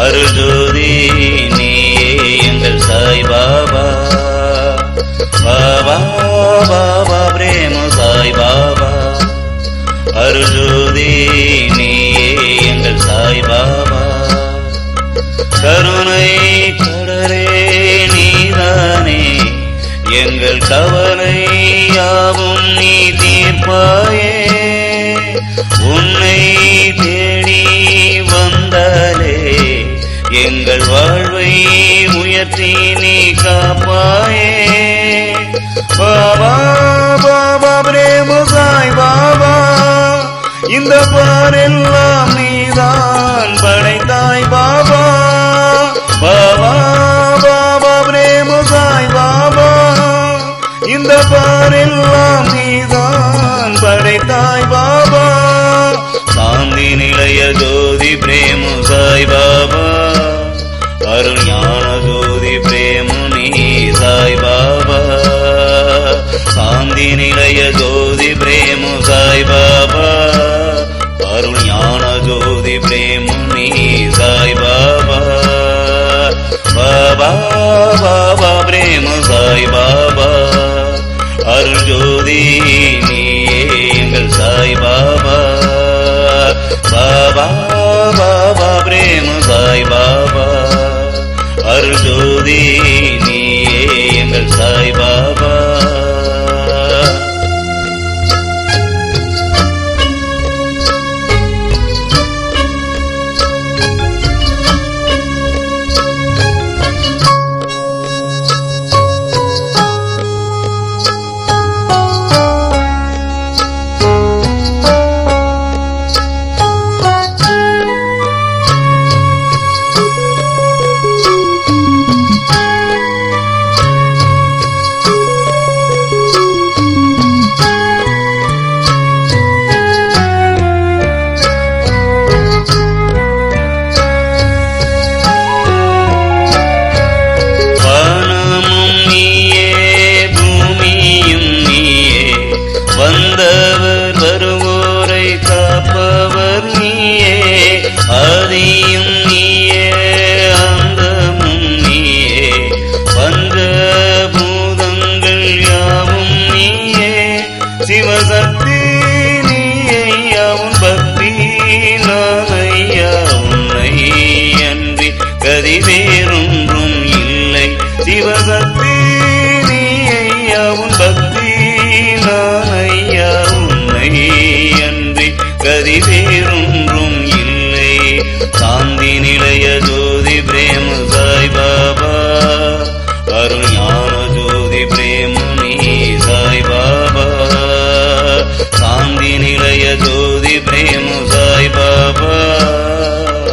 அருள் ஜோதி நீயே எங்கள் சாய் பாபா. பாபா பாபா பிரேம சாய் பாபா. அருள் ஜோதி நீயே எங்கள் சாய் பாபா. கருணை கடலே நீதானே எங்கள் கவலை யாவும் நீ தீர்ப்பாயே. உன்னை தேடி வந்தாலே எங்கள் வாழ்வை உயர்த்தி நீ காப்பாயே. பாபா பாபா பிரேம சாய் பாபா. இந்த பாரெல்லாம் நீதான் படைத்தாய் பாபா. பாபா பாபா பிரேம சாய் பாபா. இந்த பாரெல்லாம் நீதான் படைத்தாய் பாபா. சாந்தி நிலைய ஜோதி பிரேம சாய் பாபா. அருள் ஞான ஜோதி பிரேம நீ சாய் பாபா. சாந்தி நிலைய ஜோதி பிரேம சாய் பாபா. அருள் ஞான ஜோதி பிரேம நீ சாய் பாபா. பாபா பாபா பிரேம சாய் பாபா. அருள் ஜோதி நீயே எங்கள் சாய் பாபா. பாபா பாபா பிரேம சாய் பாபா. அருள் ஜோதி நீயே எங்கள் சாய் பாபா. வந்தவர் வருவோரை காப்பவர் நீயே. ஆதியும் நீயே அந்தமும் நீயே. பஞ்சபூதங்கள் யாவும் நீயே. சிவசக்தி நீயே யாவும் பக்தி நானையா. உன்னை அன்றி கதி வேறொன்றும் இல்லை. சிவசக்தி நீயே யாவும் பக்தி நானையா. உன்னை அன்றி கதி வேறொன்றும் இல்லை. சாந்தி நிலைய ஜோதி பிரேம சாய் பாபா. அருள் ஞான ஜோதி பிரேம நீ சாய் பாபா. சாந்தி நிலைய ஜோதி பிரேம சாய் பாபா.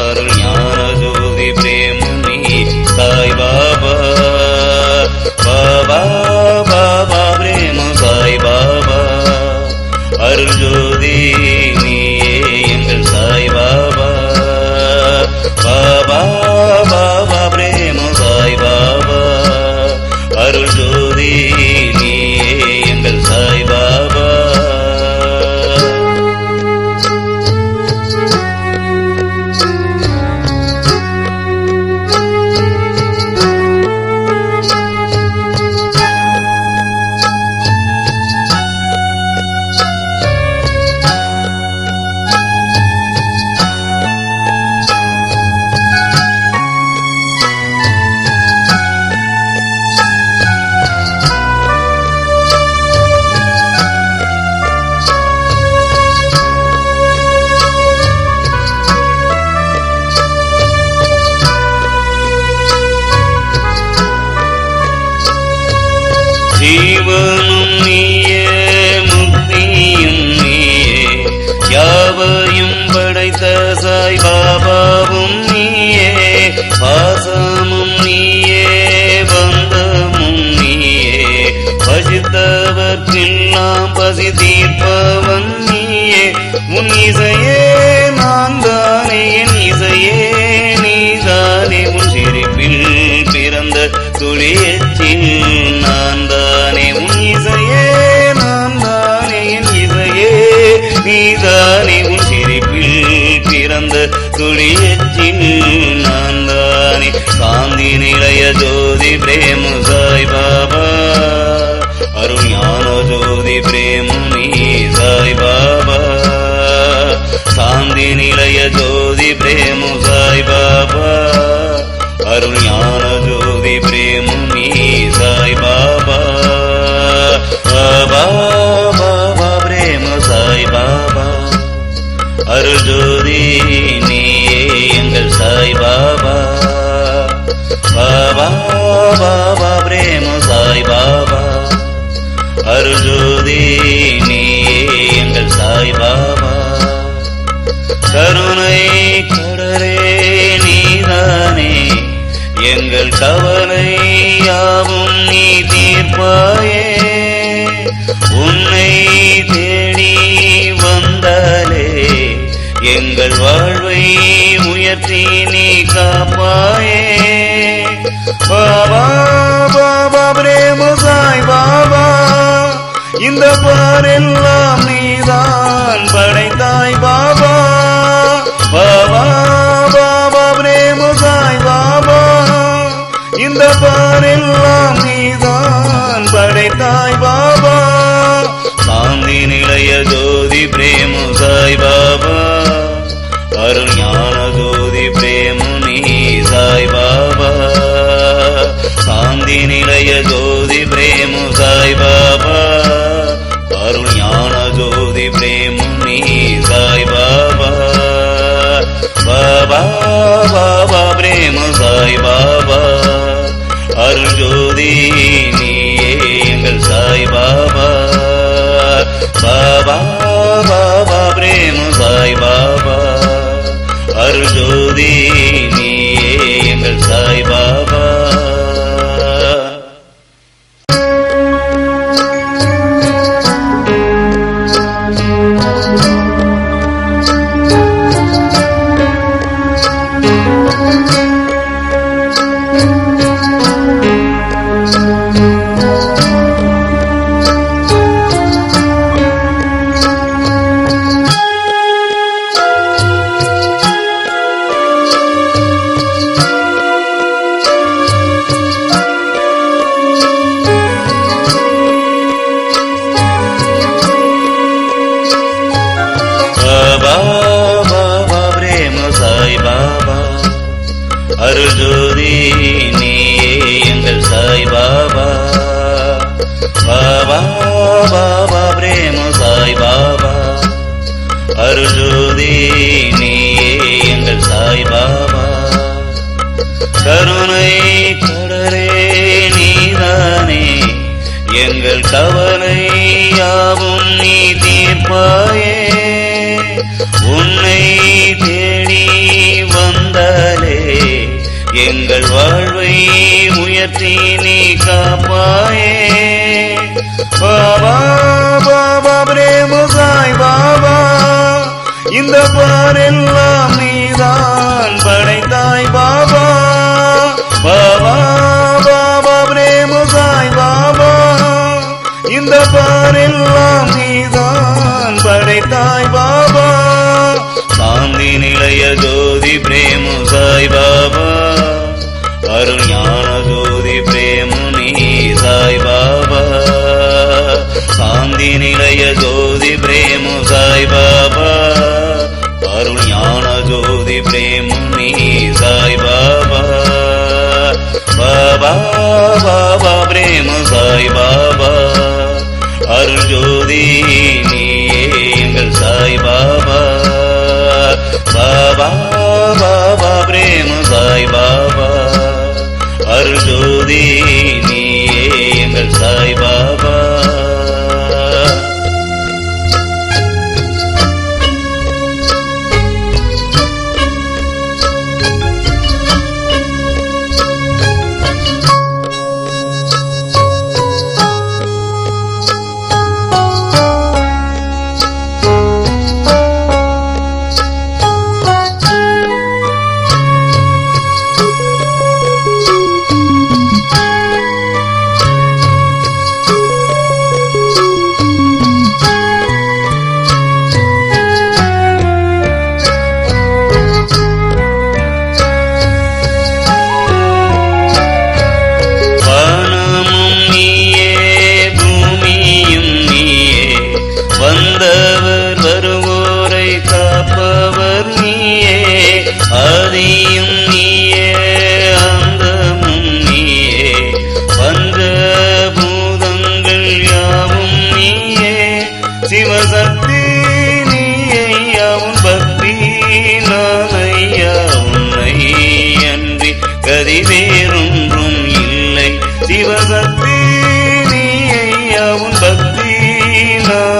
அருள் ஞான ஜோதி பிரேம நீ சாய் பாபா. பாபா பாபா பிரேம சாய் பாபா. அருள் ஜோதி நீயே எங்கள் சாய் பாபா. பாபா பாபா பிரேம சாய் பாபா. அருள் ஜோதி நீயே எங்கள் சாய் பாபா. ஜீவனும் நீயே முக்தியும் நீயே. யாவையும் படைத்த சாய் பாபாவும் நீயே. பாசமும் நீயே பந்தமும் நீயே. பசித்தவர்க்கெல்லாம் பசி தீர்ப்பவன் நீயே. உன் இசையே நான் தானே. என் இசையே நீதானே. உன் சிரிப்பில் பிறந்த துளியச்சில் நான் தானே. உன் இசையே நான் தானே. என் இசையே நீதானே. உன் சிரிப்பில் பிறந்த துளியச்சில் நான் அருள்ஜோதி நீயே எங்கள் சாய் பாபா. பாபா பாபா பிரேம சாய் பாபா. அருள்ஜோதி நீயே எங்கள் சாய் பாபா. கருணை கடலே நீதானே, எங்கள் கவலை யாவும் நீ தீர்ப்பாயே. உன்னை தேடி வந்தாலே எங்கள் வாழ்வை உயர்த்தி நீ காப்பாயே. பாபா பாபா பிரேம சாய் பாபா. இந்த பாரெல்லாம் நீதான் படைத்தாய் பாபா. பாபா பாபா பிரேம சாய் பாபா. இந்த பாரெல்லாம் நீதான் படைத்தாய் பாபா. சாந்தி நிலைய ஜோதி பிரேம சாய் பாபா. அருள் ஞான ஜோதி பிரேம நீ சாய் பாபா. சாந்தி நிலைய ஜோதி பிரேம சாய் பாபா. அருள் ஞான ஜோதி பிரேம நீ சாய் பாபா. பாபா பாபா பிரேம சாய் பாபா. அருள் ஜோதி நீயே எங்கள் சாய் பாபா. பாபா பாபா பிரேம சாய் பாபா. அருள் ஜோதி நீயே எங்கள் சாய் பாபா. அருள் ஜோதி நீயே எங்கள் சாய் பாபா. பாபா பாபா பிரேம சாய் பாபா. அருள் ஜோதி நீயே எங்கள் சாய் பாபா. கருணை கடலே நீதானே, எங்கள் கவலை யாவும் நீ தீர்ப்பாயே. உன்னை தேடி வந்தாலே எங்கள் வாழ்வை உயர்த்தி நீ காப்பாயே. பாபா பாபா பிரேம சாய் பாபா. இந்த பாரெல்லாம் நீதான் படைத்தாய் பாபா. பாபா பாபா பிரேம சாய் பாபா. இந்த பாரெல்லாம் நீதான் படைத்தாய் பாபா. சாந்தி நிலைய ஜோதி பிரேம சாய் பாபா. அருள் ஞான ஜோதி பிரேம நீ சாய் பாபா. சாந்தி நிலைய ஜோதி பிரேம சாய் பாபா. அருள் ஞான ஜோதி பிரேம நீ சாய் பாபா. பாபா பாபா பிரேம சாய் பாபா. அருள் ஜோதி நீயே எங்கள் சாய் பாபா. பாபா பாபா பிரேம சாய் பாபா. அருள் ஜோதி நீயே எங்கள் சாய் பாபா. சிவசக்தி நீ ஐயா உன் பக்தி நான்